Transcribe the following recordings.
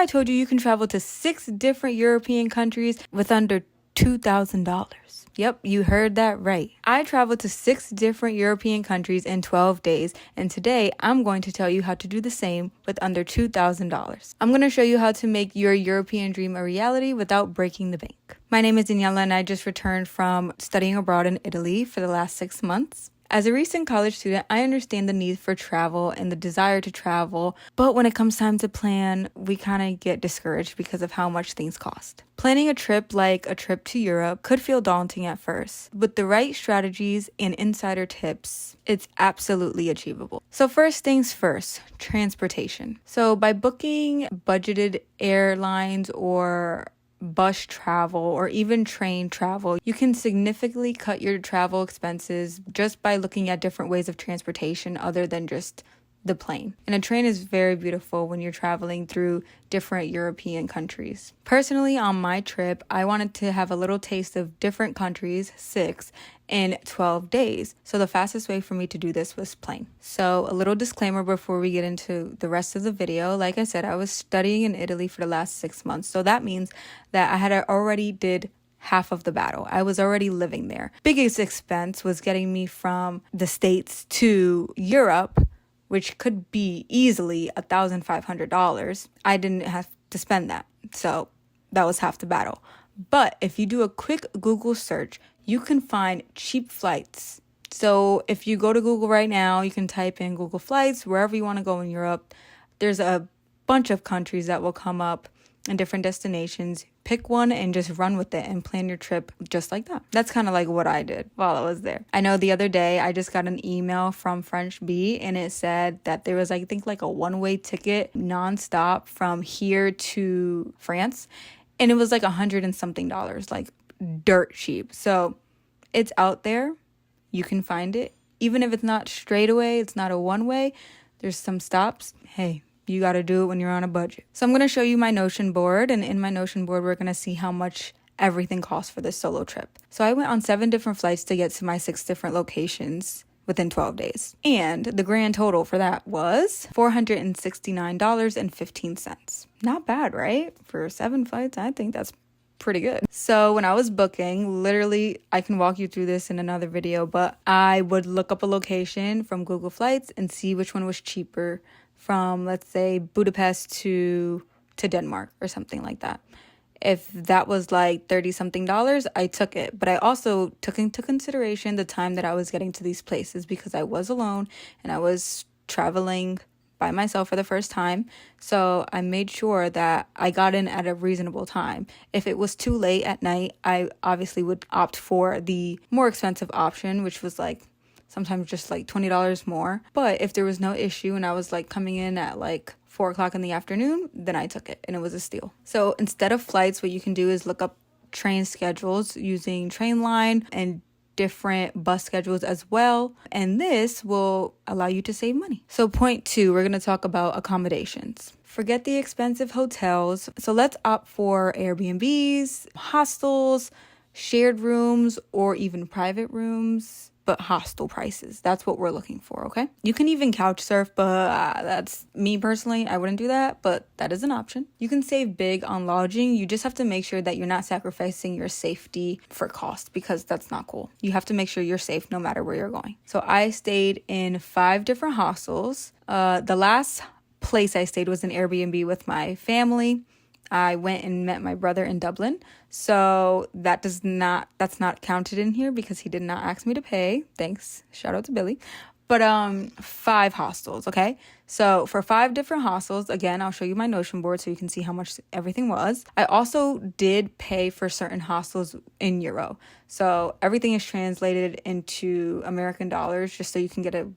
I told you can travel to 6 different European countries with under $2,000? Yep, you heard that right. I traveled to 6 different European countries in 12 days, and today I'm going to tell you how to do the same with under $2,000. I'm going to show you how to make your European dream a reality without breaking the bank. My name is Daniela, and I just returned from studying abroad in Italy for the last 6 months. As a recent college student, I understand the need for travel and the desire to travel, but when it comes time to plan, we kind of get discouraged because of how much things cost. Planning a trip like a trip to Europe could feel daunting at first. With the right strategies and insider tips, it's absolutely achievable. So first things first, transportation. So by booking budgeted airlines or bus travel or even train travel, you can significantly cut your travel expenses just by looking at different ways of transportation other than just the plane. And a train is very beautiful when you're traveling through different European countries. Personally, on my trip, I wanted to have a little taste of different countries, 6, in 12 days. So the fastest way for me to do this was plane. So a little disclaimer before we get into the rest of the video. Like I said, I was studying in Italy for the last 6 months. So that means that I had already did half of the battle. I was already living there. Biggest expense was getting me from the States to Europe, which could be easily $1,500. I didn't have to spend that. So that was half the battle. But if you do a quick Google search, you can find cheap flights. So if you go to Google right now, you can type in Google Flights, wherever you want to go in Europe. There's a bunch of countries that will come up and different destinations. Pick one and just run with it and plan your trip just like that. That's kind of like what I did while I was there. I know the other day I just got an email from French Bee and it said that there was I think like a one-way ticket nonstop from here to France, and it was like $100 and something, like dirt cheap. So it's out there. You can find it. Even if it's not straight away, it's not a one-way, there's some stops. Hey, you got to do it when you're on a budget. So I'm going to show you my Notion board, and in my Notion board, we're going to see how much everything costs for this solo trip. So I went on 7 different flights to get to my 6 different locations within 12 days. And the grand total for that was $469.15. Not bad, right? For 7 flights, I think that's pretty good. So when I was booking, literally, I can walk you through this in another video, but I would look up a location from Google Flights and see which one was cheaper from, let's say, Budapest to Denmark or something like that. If that was like $30-something, I took it. But I also took into consideration the time that I was getting to these places because I was alone and I was traveling by myself for the first time. So I made sure that I got in at a reasonable time. If it was too late at night, I obviously would opt for the more expensive option, which was like sometimes just like $20 more. But if there was no issue and I was like coming in at like 4 o'clock in the afternoon, then I took it and it was a steal. So instead of flights, what you can do is look up train schedules using Trainline and different bus schedules as well. And this will allow you to save money. So point 2, we're going to talk about accommodations. Forget the expensive hotels. So let's opt for Airbnbs, hostels, shared rooms, or even private rooms, but hostel prices. That's what we're looking for, okay? You can even couch surf, but that's me personally. I wouldn't do that, but that is an option. You can save big on lodging. You just have to make sure that you're not sacrificing your safety for cost, because that's not cool. You have to make sure you're safe no matter where you're going. So I stayed in 5 different hostels. The last place I stayed was an Airbnb with my family. I went and met my brother in Dublin. So that's not counted in here because he did not ask me to pay. Thanks. Shout out to Billy. But 5 hostels, okay? So for 5 different hostels, again, I'll show you my Notion board so you can see how much everything was. I also did pay for certain hostels in euro. So everything is translated into American dollars just so you can get a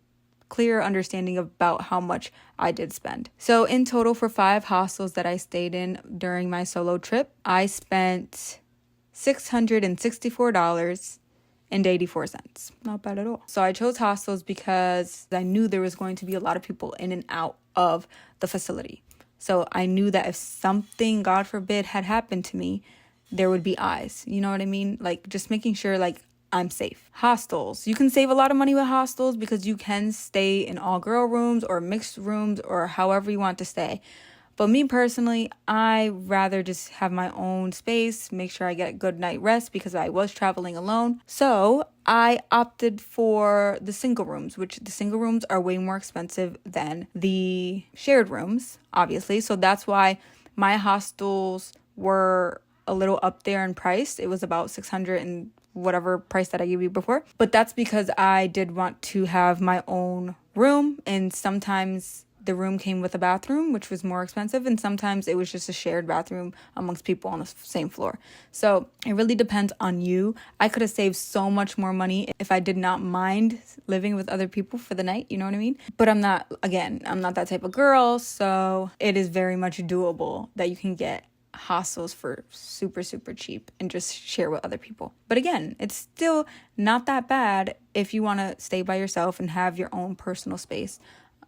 clear understanding about how much I did spend. So in total for 5 hostels that I stayed in during my solo trip, I spent $664.84. Not bad at all. So I chose hostels because I knew there was going to be a lot of people in and out of the facility. So I knew that if something, God forbid, had happened to me, there would be eyes. You know what I mean? Like just making sure like I'm safe. Hostels. You can save a lot of money with hostels because you can stay in all girl rooms or mixed rooms or however you want to stay. But me personally, I rather just have my own space, make sure I get a good night rest because I was traveling alone. So I opted for the single rooms, which the single rooms are way more expensive than the shared rooms, obviously. So that's why my hostels were a little up there in price. It was about 600 and whatever price that I gave you before. But that's because I did want to have my own room, and sometimes the room came with a bathroom, which was more expensive, and sometimes it was just a shared bathroom amongst people on the same floor. So it really depends on you. I could have saved so much more money if I did not mind living with other people for the night, you know what I mean? But I'm not that type of girl, so it is very much doable that you can get hostels for super, super cheap and just share with other people. But again, it's still not that bad if you want to stay by yourself and have your own personal space,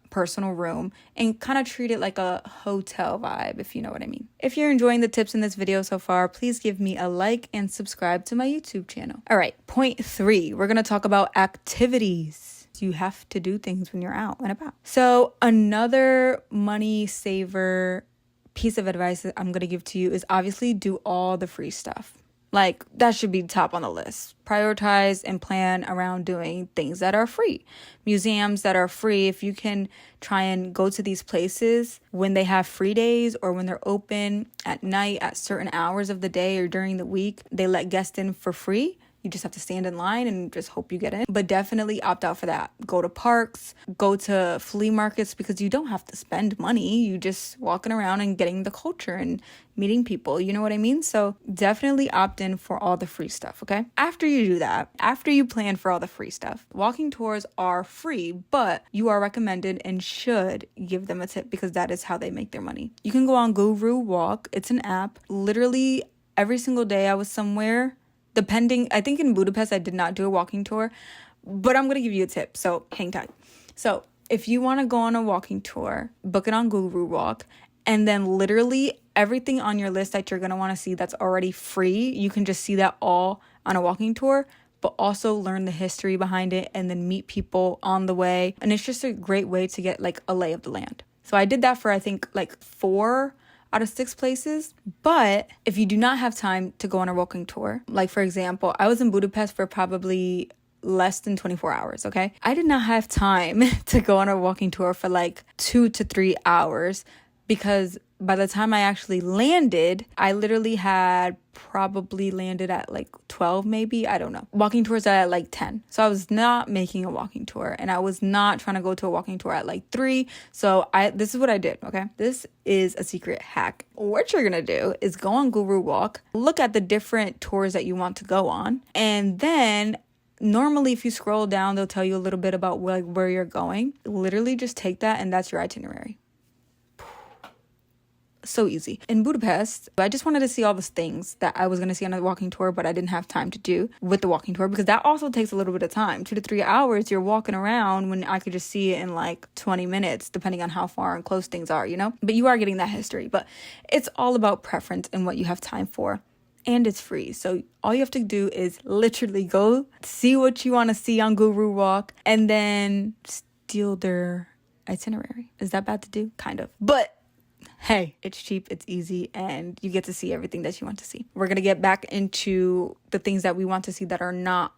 personal room, and kind of treat it like a hotel vibe, if you know what I mean. If you're enjoying the tips in this video so far, please give me a like and subscribe to my YouTube channel. All right, point 3, we're going to talk about activities. You have to do things when you're out and about. So another money saver piece of advice that I'm going to give to you is obviously do all the free stuff. Like, that should be top on the list. Prioritize and plan around doing things that are free. Museums that are free, if you can try and go to these places when they have free days or when they're open at night at certain hours of the day or during the week, they let guests in for free. You just have to stand in line and just hope you get in. But definitely opt out for that. Go to parks, go to flea markets, because you don't have to spend money. You just walking around and getting the culture and meeting people. You know what I mean? So definitely opt in for all the free stuff, okay? After you do that, after you plan for all the free stuff, walking tours are free, but you are recommended and should give them a tip because that is how they make their money. You can go on Guru Walk. It's an app. Literally every single day I was somewhere. I think in Budapest, I did not do a walking tour, but I'm going to give you a tip. So hang tight. So if you want to go on a walking tour, book it on Guru Walk, and then literally everything on your list that you're going to want to see that's already free, you can just see that all on a walking tour, but also learn the history behind it and then meet people on the way. And it's just a great way to get like a lay of the land. So I did that for, I think, like 4 out of 6 places. But if you do not have time to go on a walking tour, like for example, I was in Budapest for probably less than 24 hours, okay? I did not have time to go on a walking tour for like 2 to 3 hours because by the time I actually landed, I literally had probably landed at like 12 maybe, I don't know. Walking tours are at like 10. So I was not making a walking tour and I was not trying to go to a walking tour at like 3. So this is what I did, okay? This is a secret hack. What you're gonna do is go on Guru Walk, look at the different tours that you want to go on, and then normally if you scroll down, they'll tell you a little bit about where you're going. Literally just take that and that's your itinerary. So easy. In Budapest, I just wanted to see all the things that I was going to see on a walking tour, but I didn't have time to do with the walking tour because that also takes a little bit of time. 2 to 3 hours, you're walking around when I could just see it in like 20 minutes, depending on how far and close things are, you know? But you are getting that history. But it's all about preference and what you have time for. And it's free. So all you have to do is literally go see what you want to see on Guru Walk and then steal their itinerary. Is that bad to do? Kind of. But hey, it's cheap, it's easy, and you get to see everything that you want to see. We're going to get back into the things that we want to see that are not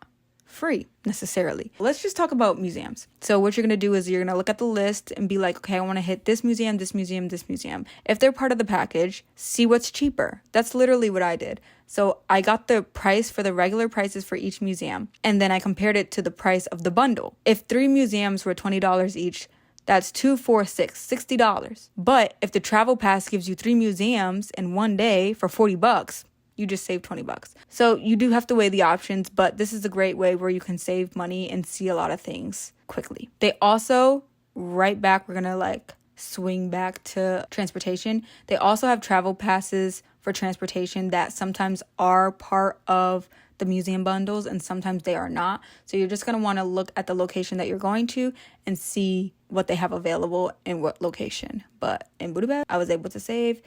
free necessarily. Let's just talk about museums. So what you're going to do is you're going to look at the list and be like, okay, I want to hit this museum, this museum, this museum. If they're part of the package, see what's cheaper. That's literally what I did. So I got the price for the regular prices for each museum, and then I compared it to the price of the bundle. If 3 museums were $20 each, that's 2, 4, 6, $60. But if the travel pass gives you 3 museums in one day for $40, you just saved $20. So you do have to weigh the options, but this is a great way where you can save money and see a lot of things quickly. They also, we're going to like swing back to transportation. They also have travel passes for transportation that sometimes are part of the museum bundles and sometimes they are not. So you're just going to want to look at the location that you're going to and see what they have available in what location. But in Budapest, I was able to save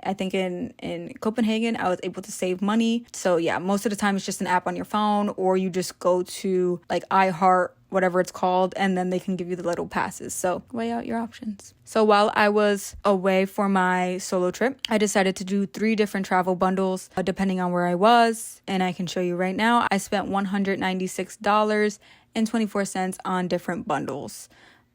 I think in Copenhagen, I was able to save money. So yeah, most of the time it's just an app on your phone, or you just go to like iHeart, whatever it's called, and then they can give you the little passes. So weigh out your options. So while I was away for my solo trip, I decided to do 3 different travel bundles depending on where I was. And I can show you right now, I spent $196.24 on different bundles.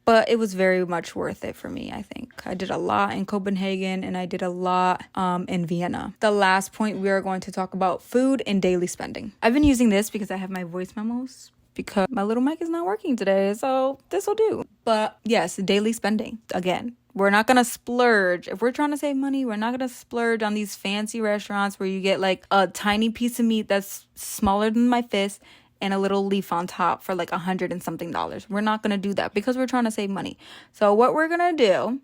But it was very much worth it for me, I think. I did a lot in Copenhagen and I did a lot in Vienna. The last point, we are going to talk about food and daily spending. I've been using this because I have my voice memos because my little mic is not working today, so this will do. But yes, daily spending. Again, we're not going to splurge. If we're trying to save money, we're not going to splurge on these fancy restaurants where you get like a tiny piece of meat that's smaller than my fist and a little leaf on top for like $100 and something. We're not going to do that because we're trying to save money. So what we're going to do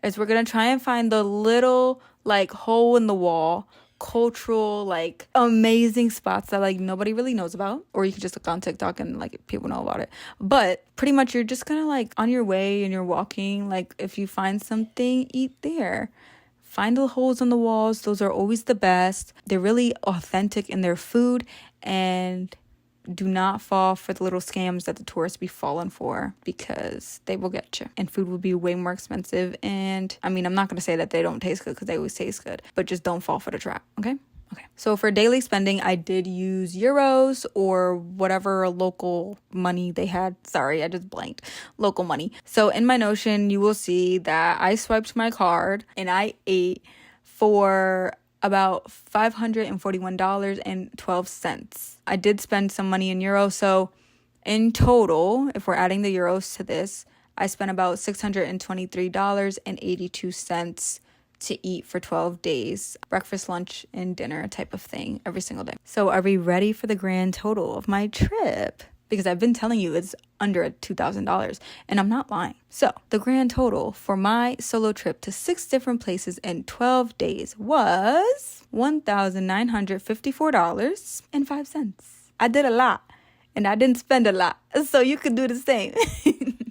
is we're going to try and find the little like hole in the wall, cultural, like amazing spots that like nobody really knows about, or you can just look on TikTok and like people know about it. But pretty much you're just gonna like on your way and you're walking, like if you find something, eat there. Find the holes in the walls. Those are always the best. They're really authentic in their food, and do not fall for the little scams that the tourists be falling for, because they will get you and food will be way more expensive. And I mean, I'm not going to say that they don't taste good because they always taste good, but just don't fall for the trap. Okay. So for daily spending, I did use euros or whatever local money they had. Sorry, I just blanked. Local money. So in my Notion, you will see that I swiped my card and I ate for about $541.12. I did spend some money in euros. So in total, if we're adding the euros to this, I spent about $623.82 to eat for 12 days. Breakfast, lunch, and dinner type of thing every single day. So are we ready for the grand total of my trip? Because I've been telling you it's under $2,000 and I'm not lying. So the grand total for my solo trip to 6 different places in 12 days was $1,954.05. I did a lot and I didn't spend a lot. So you could do the same.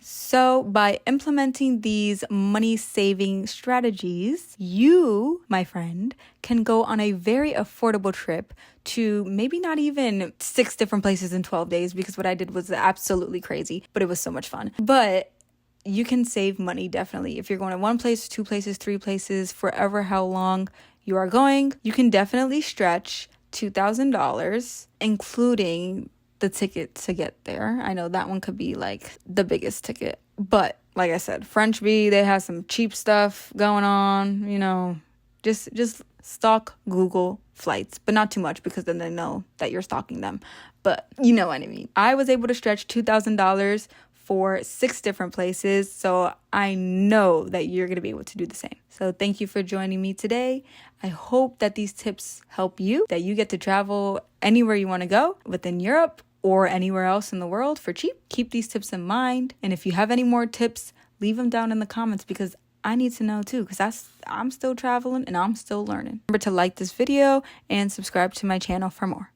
So by implementing these money saving strategies, you, my friend, can go on a very affordable trip to maybe not even 6 different places in 12 days, because what I did was absolutely crazy, but it was so much fun. But you can save money definitely. If you're going to 1 place, 2 places, 3 places, forever how long you are going, you can definitely stretch $2,000, including the ticket to get there. I know that one could be like the biggest ticket, but like I said, French Bee, they have some cheap stuff going on, you know. Just stalk Google flights, but not too much, because then they know that you're stalking them. But you know what I mean. I was able to stretch $2,000 for 6 different places, so I know that you're going to be able to do the same. So thank you for joining me today. I hope that these tips help you, that you get to travel anywhere you want to go within Europe or anywhere else in the world for cheap. Keep these tips in mind. And if you have any more tips, leave them down in the comments, because I need to know too, because I'm still traveling and I'm still learning. Remember to like this video and subscribe to my channel for more.